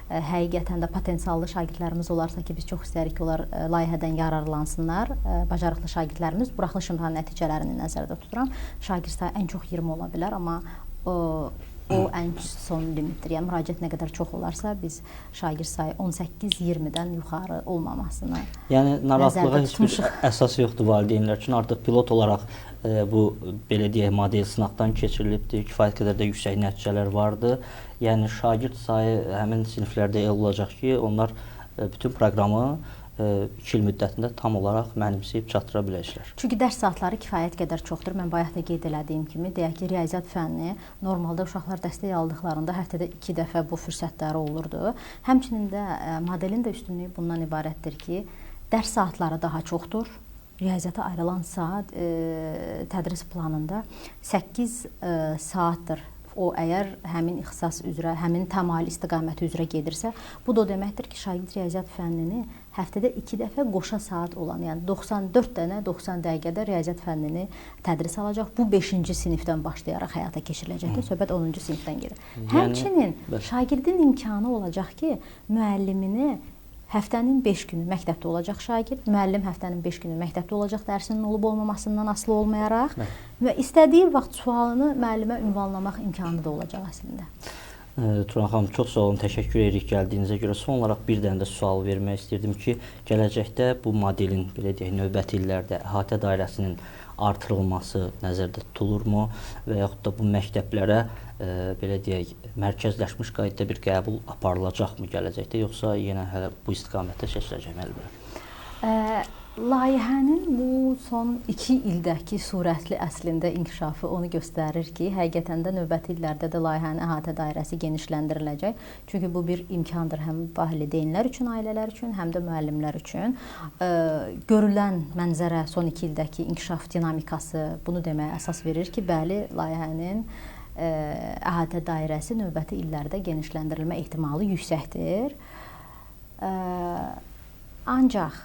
B: həqiqətən də potensiallı şagirdlərimiz olarsa ki, biz çox istəyirik ki, onlar layihədən yararlansınlar. Bacarıqlı şagirdlərimiz buraxılış imtahan nəticələrini nəzərdə tuturam. Şagird sayı ən çox 20 ola bilər, amma o ən son limitdir. Yəni müraciət nə qədər çox olarsa, biz şagird sayı 18-20-dən yuxarı olmamasını
A: yəni narahatlığa heç bir əsas yoxdur valideynlər üçün. Artıq pilot olaraq bu belə deyək model sınaqdan keçirilibdir. Kifayət qədər də yüksək nəticələr vardı. Yəni şagird sayı həmin siniflərdə el olacaq ki, onlar bütün proqramı 2 il müddətində tam olaraq mənimsəyib çatdıra biləcəklər.
B: Çünki dərs saatları kifayət qədər çoxdur. Mən bayaq da qeyd elədiyim kimi, deyək ki, riyaziyyat fənni normalda uşaqlar dəstək aldıqlarında həftədə 2 dəfə bu fürsətləri olurdu. Həmçinin də modelin də üstünlüyü bundan ibarətdir ki, dərs saatları daha çoxdur. riyaziyyata ayrılan saat tədris planında 8 saatdır. O əgər həmin ixtisas üzrə, həmin təmayül istiqaməti üzrə gedirsə, bu da o deməkdir ki, şagird riyaziyyat fənnini həftədə 2 dəfə qoşa saat olan, yəni 94 dənə 90 dəqiqədə riyaziyyat fənnini tədris alacaq. Bu 5-ci sinifdən başlayaraq həyata keçiriləcəkdir. Söhbət 10-cu sinifdən gedir. Həmçinin şagirdin imkanı olacaq ki, müəllimini həftənin 5 günü məktəbdə olacaq şagird, müəllim həftənin 5 günü məktəbdə olacaq, dərsinin olub-olmamasından asılı olmayaraq və istədiyi vaxt sualını müəllimə ünvanlamaq imkanı da olacaq əslində.
A: Turan xanım, çox sağ olun, təşəkkür edirik gəldiyinizə görə. Son olaraq bir dənə də sual vermək istirdim ki, gələcəkdə bu modelin, belə deyək, növbəti illərdə əhatə dairəsinin artırılması nəzərdə tutulurmu və yaxud da bu məktəblərə belə deyək, mərkəzləşmiş qaydada bir qəbul aparılacaqmı gələcəkdə, yoxsa yenə hələ bu istiqamətdə seçiləcək müəllimlər?
B: Layihənin bu son 2 ildəki sürətli əslində inkişafı onu göstərir ki, həqiqətən də növbəti illərdə də layihənin əhatə dairəsi genişləndiriləcək. Çünki bu bir imkandır həm valideynlər üçün, ailələr üçün, həm də müəllimlər üçün. Görülən mənzərə son 2 ildəki inkişaf dinamikası bunu deməyə əsas verir ki, bəli, layihənin əhatə dairəsi növbəti illərdə genişləndirilmə ehtimalı yüksəkdir. Ancaq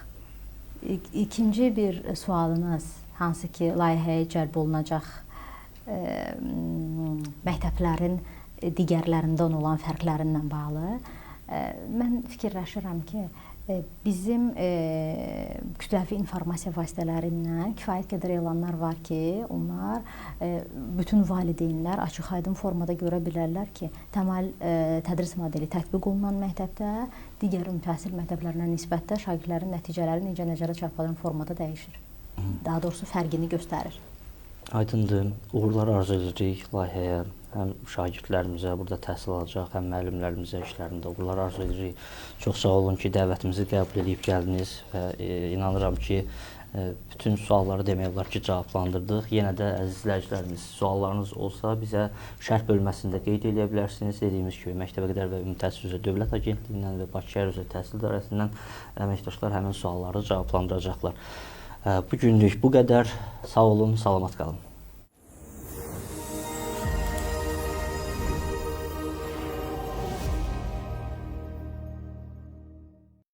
B: İkinci bir sualınız, hansı ki, layihəyə cəlb olunacaq məktəblərin digərlərindən olan fərqlərindən bağlı. Mən fikirləşirəm ki, bizim kütləvi informasiya vasitələrindən kifayət qədər elanlar var ki, onlar bütün valideynlər açıq-aydın formada görə bilərlər ki, təmayül tədris modeli tətbiq olunan məktəbdə digər ümumi təhsil məktəblərinə nisbətdə şagirdlərin nəticələri necə nəzərə çarpadan formada dəyişir. Daha doğrusu fərqini göstərir.
A: Aydındır. Uğurlar arzu edirik layihəyə. Həm şagirdlərimizə, burada təhsil alacaq, həm müəllimlərimizə işlərində uğurlar arzu edirik. Çox sağ olun ki, dəvətimizi qəbul edib gəldiniz və inanıram ki, bütün sualları demək olar ki, cavablandırdıq. Yenə də əziz izləyicilərimiz, suallarınız olsa bizə şərh bölməsində qeyd edə bilərsiniz. Dediyimiz kimi, Məktəbəqədər və Ümumi Təhsil üzrə Dövlət Agentliyindən və Bakı Şəhər Üzrə Təhsil İdarəsindən əməkdaşlar həmin sualları cavablandıracaqlar. Bu günlük bu qədər. Sağ olun, salamat qalın.